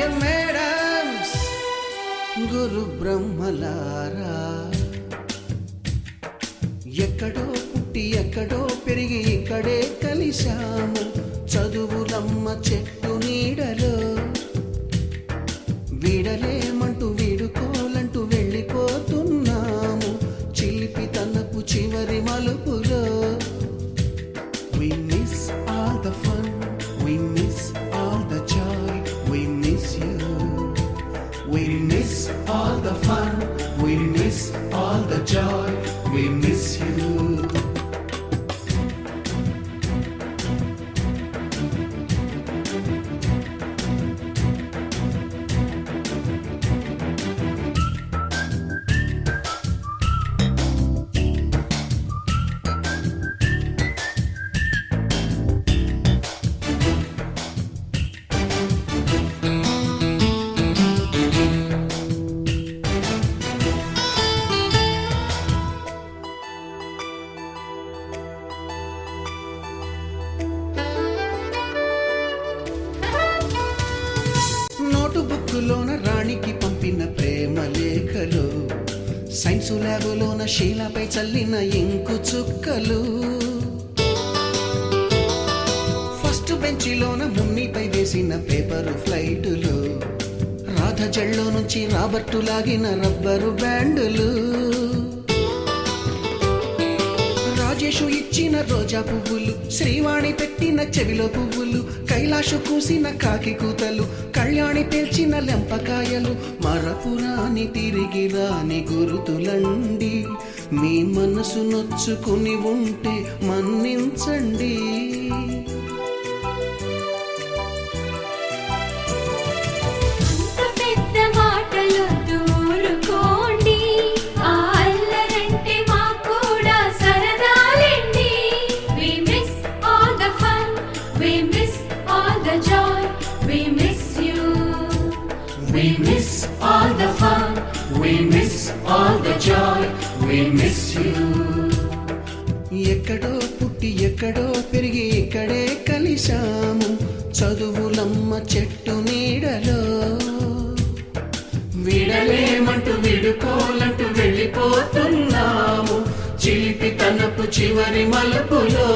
Dear madams, గురు బ్రహ్మలారా, ఎక్కడో పుట్టి ఎక్కడో పెరిగి ఇక్కడే కలిశాము చదువులమ్మ చెట్టు నీడలో. వీడలేమంటూ వీడుకోలంటూ వెళ్ళిపోతున్నాము చిలిపి తనపు చివరి మలుపులో. We miss all the fun, we miss all the joy, we miss you. We miss all the fun, we miss all the joy, we miss you. బుక్కులోన రాణికి పంపిన ప్రేమ లేఖలు, సైన్సు ల్యాబులోన శీలపై చల్లిన ఇంకు చుక్కలు, ఫస్ట్ బెంచిలోన మున్నిపై వేసిన పేపరు ఫ్లైటులు, రాధ జల్లో నుంచి రాబర్టు లాగిన rubber బ్యాండులు, Rajesh ఇచ్చిన రోజా పువ్వులు, శ్రీవాణి పెట్టిన చెవిలో పువ్వులు, కైలాషు కూసిన కాకి కూతలు, కళ్యాణి పేల్చిన లెంపకాయలు, మరపురాని తిరిగి రాని గురుతులండి. మీ మనసు నొచ్చుకుని ఉంటే మన్నించండి. We miss all the fun, we miss all the joy, we miss you. ఎక్కడో పుట్టి ఎక్కడో పెరిగి ఇక్కడే కలిశాము చదువులమ్మ చెట్టు నీడలో. విడలేమంటూ విడుకోలంటూ వెళ్ళిపోతున్నాము చిలిపి తనపు చివరి మలుపులో.